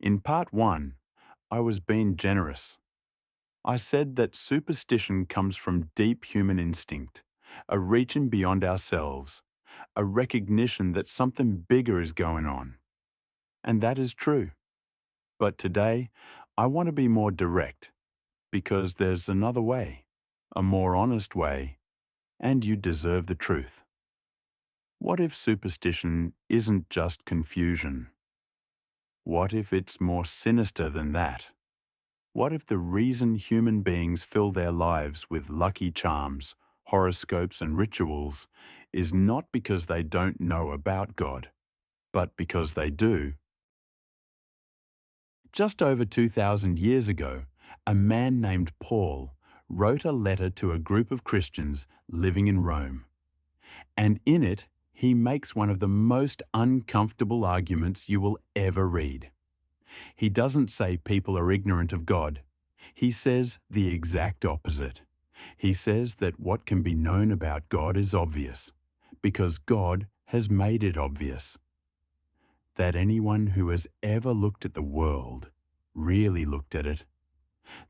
In part 1, I was being generous. I said that superstition comes from deep human instinct, a reaching beyond ourselves, a recognition that something bigger is going on. And that is true. But today, I want to be more direct, because there's another way, a more honest way, and you deserve the truth. What if superstition isn't just confusion? What if it's more sinister than that? What if the reason human beings fill their lives with lucky charms, horoscopes, and rituals is not because they don't know about God, but because they do? Just over 2,000 years ago, a man named Paul wrote a letter to a group of Christians living in Rome. And in it, he makes one of the most uncomfortable arguments you will ever read. He doesn't say people are ignorant of God. He says the exact opposite. He says that what can be known about God is obvious, because God has made it obvious. That anyone who has ever looked at the world, really looked at it,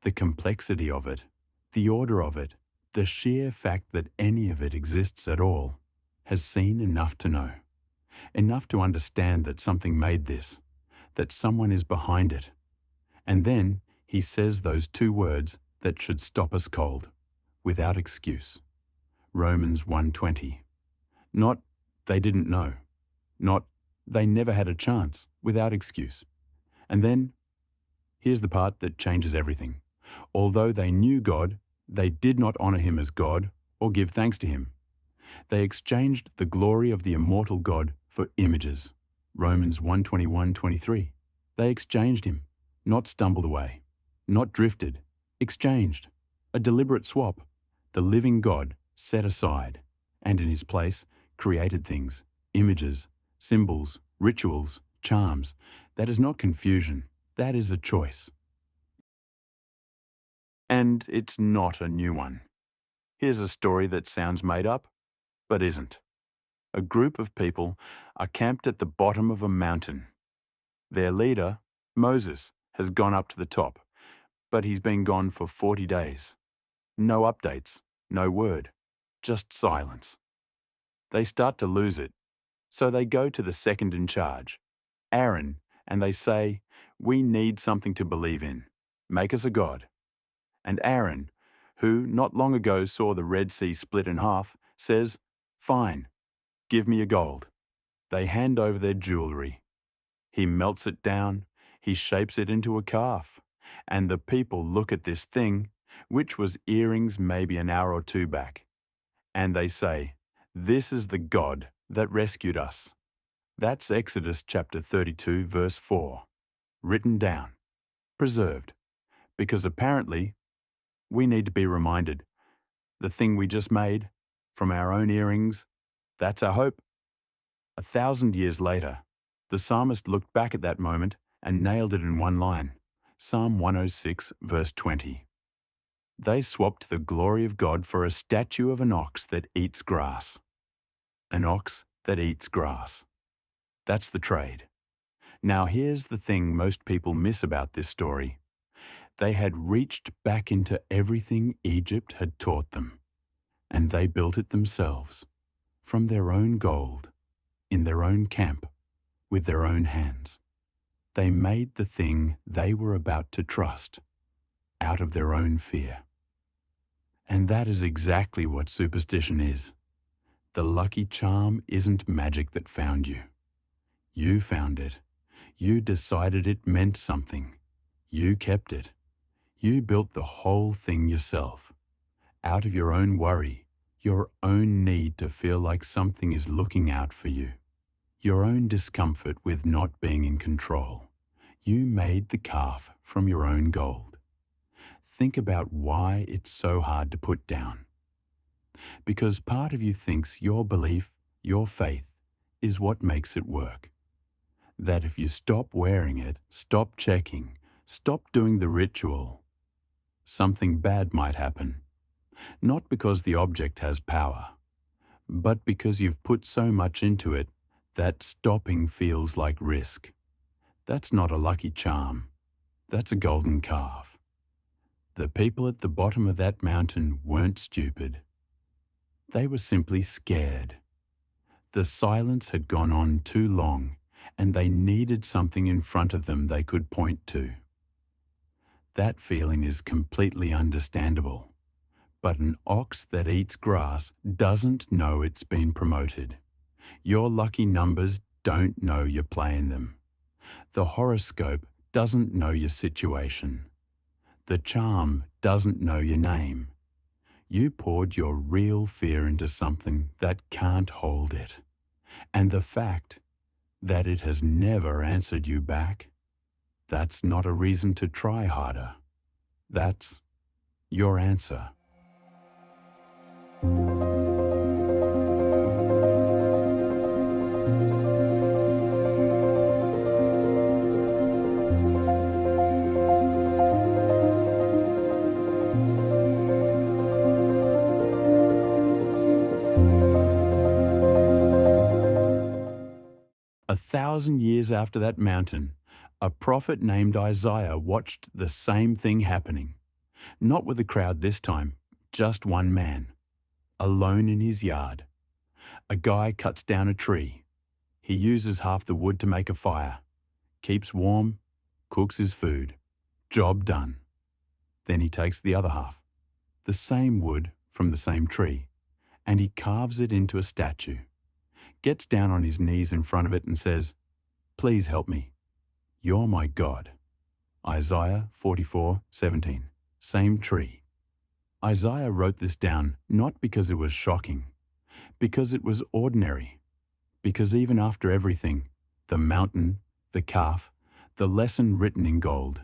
the complexity of it, the order of it, the sheer fact that any of it exists at all, has seen enough to know, enough to understand that something made this, that someone is behind it. And then he says those two words that should stop us cold, without excuse. Romans 1:20. Not, they didn't know. Not, they never had a chance, without excuse. And then, here's the part that changes everything. Although they knew God, they did not honor him as God or give thanks to him. They exchanged the glory of the immortal God for images. Romans 1:21-23. They exchanged him, not stumbled away, not drifted, exchanged. A deliberate swap. The living God set aside, and in his place created things, images, symbols, rituals, charms. That is not confusion. That is a choice. And it's not a new one. Here's a story that sounds made up, but isn't. A group of people are camped at the bottom of a mountain. Their leader, Moses, has gone up to the top, but he's been gone for 40 days. No updates, no word, just silence. They start to lose it, so they go to the second in charge, Aaron, and they say, "We need something to believe in. Make us a god." And Aaron, who not long ago saw the Red Sea split in half, says, "Fine, give me your gold." They hand over their jewelry. He melts it down, he shapes it into a calf, and the people look at this thing, which was earrings maybe an hour or two back, and they say, "This is the God that rescued us." That's Exodus chapter 32, verse 4, written down, preserved, because apparently we need to be reminded, the thing we just made, from our own earrings, that's our hope. 1,000 years later, the psalmist looked back at that moment and nailed it in one line. Psalm 106, verse 20. They swapped the glory of God for a statue of an ox that eats grass. An ox that eats grass. That's the trade. Now here's the thing most people miss about this story. They had reached back into everything Egypt had taught them, and they built it themselves, from their own gold, in their own camp, with their own hands. They made the thing they were about to trust, out of their own fear. And that is exactly what superstition is. The lucky charm isn't magic that found you. You found it. You decided it meant something. You kept it. You built the whole thing yourself, out of your own worry, your own need to feel like something is looking out for you, your own discomfort with not being in control. You made the calf from your own gold. Think about why it's so hard to put down. Because part of you thinks your belief, your faith, is what makes it work. That if you stop wearing it, stop checking, stop doing the ritual, something bad might happen. Not because the object has power, but because you've put so much into it that stopping feels like risk. That's not a lucky charm. That's a golden calf. The people at the bottom of that mountain weren't stupid. They were simply scared. The silence had gone on too long, and they needed something in front of them they could point to. That feeling is completely understandable. But an ox that eats grass doesn't know it's been promoted. Your lucky numbers don't know you're playing them. The horoscope doesn't know your situation. The charm doesn't know your name. You poured your real fear into something that can't hold it. And the fact that it has never answered you back, that's not a reason to try harder. That's your answer. 1,000 years after that mountain, a prophet named Isaiah watched the same thing happening. Not with a crowd this time, just one man, alone in his yard. A guy cuts down a tree. He uses half the wood to make a fire, keeps warm, cooks his food. Job done. Then he takes the other half, the same wood from the same tree, and he carves it into a statue, gets down on his knees in front of it and says, "Please help me. You're my God." Isaiah 44:17. Same tree. Isaiah wrote this down not because it was shocking, because it was ordinary, because even after everything, the mountain, the calf, the lesson written in gold,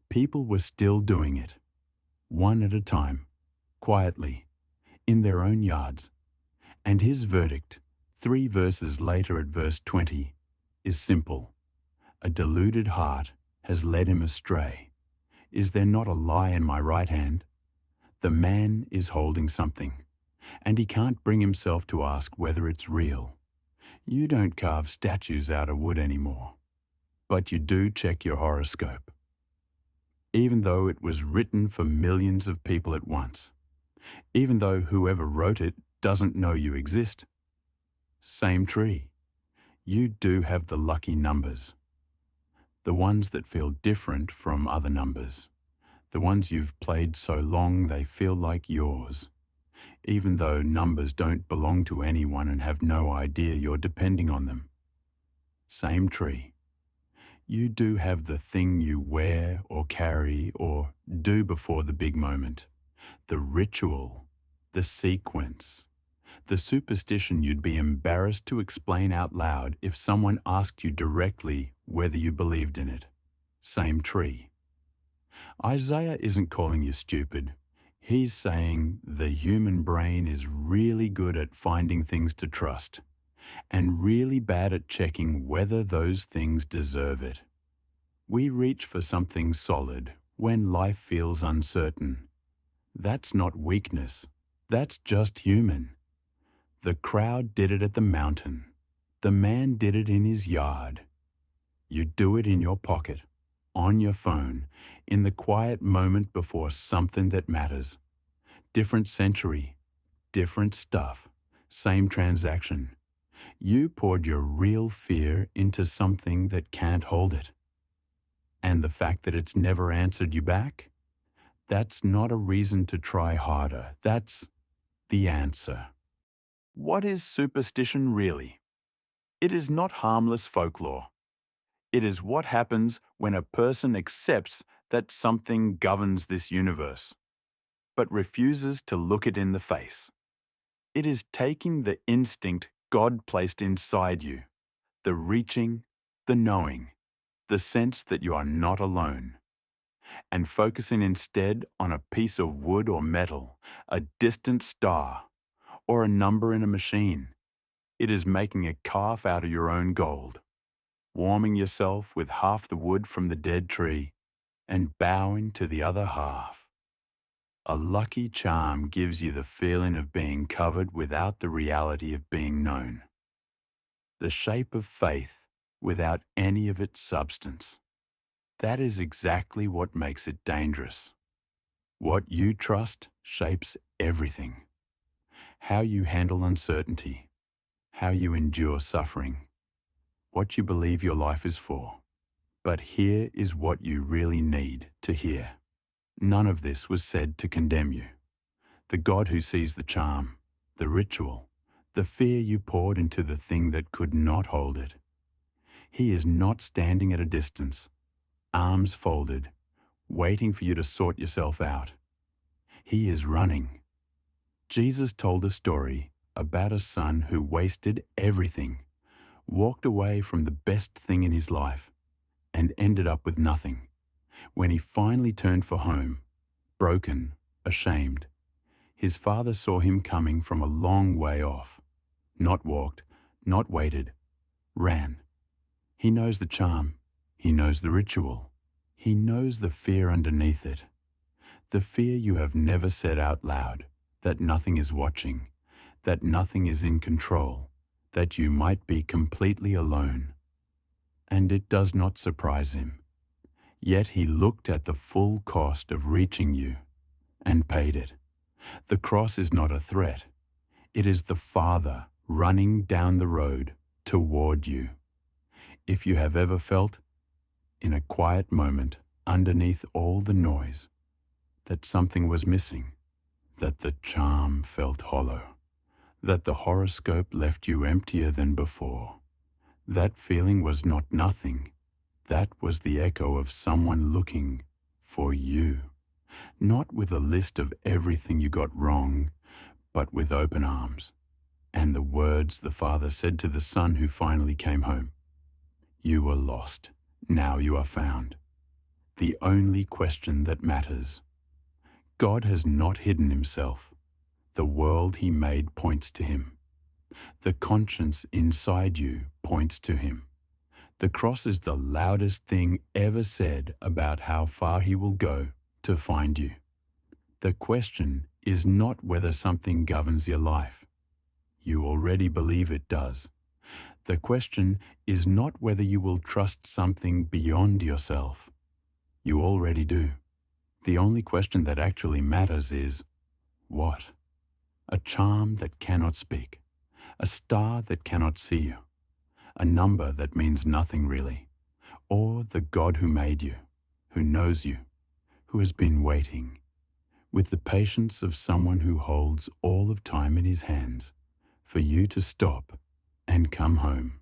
people were still doing it, one at a time, quietly, in their own yards. And his verdict, 3 verses later at verse 20, is simple. A deluded heart has led him astray. Is there not a lie in my right hand? The man is holding something, and he can't bring himself to ask whether it's real. You don't carve statues out of wood anymore, but you do check your horoscope. Even though it was written for millions of people at once, even though whoever wrote it doesn't know you exist. Same tree. You do have the lucky numbers. The ones that feel different from other numbers. The ones you've played so long they feel like yours, even though numbers don't belong to anyone and have no idea you're depending on them. Same tree. You do have the thing you wear or carry or do before the big moment. The ritual, the sequence, the superstition you'd be embarrassed to explain out loud if someone asked you directly whether you believed in it. Same tree. Isaiah isn't calling you stupid. He's saying the human brain is really good at finding things to trust and really bad at checking whether those things deserve it. We reach for something solid when life feels uncertain. That's not weakness. That's just human. The crowd did it at the mountain. The man did it in his yard. You do it in your pocket, on your phone, in the quiet moment before something that matters. Different century, different stuff, same transaction. You poured your real fear into something that can't hold it. And the fact that it's never answered you back? That's not a reason to try harder. That's the answer. What is superstition really? It is not harmless folklore. It is what happens when a person accepts that something governs this universe, but refuses to look it in the face. It is taking the instinct God placed inside you, the reaching, the knowing, the sense that you are not alone, and focusing instead on a piece of wood or metal, a distant star, or a number in a machine. It is making a calf out of your own gold, warming yourself with half the wood from the dead tree, and bowing to the other half. A lucky charm gives you the feeling of being covered without the reality of being known. The shape of faith without any of its substance. That is exactly what makes it dangerous. What you trust shapes everything. How you handle uncertainty, how you endure suffering, what you believe your life is for. But here is what you really need to hear. None of this was said to condemn you. The God who sees the charm, the ritual, the fear you poured into the thing that could not hold it. He is not standing at a distance, arms folded, waiting for you to sort yourself out. He is running. Jesus told a story about a son who wasted everything, walked away from the best thing in his life, and ended up with nothing. When he finally turned for home, broken, ashamed, his father saw him coming from a long way off. Not walked, not waited, ran. He knows the charm. He knows the ritual. He knows the fear underneath it. The fear you have never said out loud, that nothing is watching, that nothing is in control, that you might be completely alone. And it does not surprise him. Yet he looked at the full cost of reaching you and paid it. The cross is not a threat. It is the Father running down the road toward you. If you have ever felt, in a quiet moment, underneath all the noise, that something was missing, that the charm felt hollow, that the horoscope left you emptier than before, that feeling was not nothing. That was the echo of someone looking for you, not with a list of everything you got wrong, but with open arms, and the words the Father said to the Son who finally came home. You were lost, now you are found. The only question that matters. God has not hidden himself. The world he made points to him. The conscience inside you points to him. The cross is the loudest thing ever said about how far he will go to find you. The question is not whether something governs your life. You already believe it does. The question is not whether you will trust something beyond yourself. You already do. The only question that actually matters is, what? A charm that cannot speak, a star that cannot see you, a number that means nothing really, or the God who made you, who knows you, who has been waiting, with the patience of someone who holds all of time in his hands, for you to stop and come home.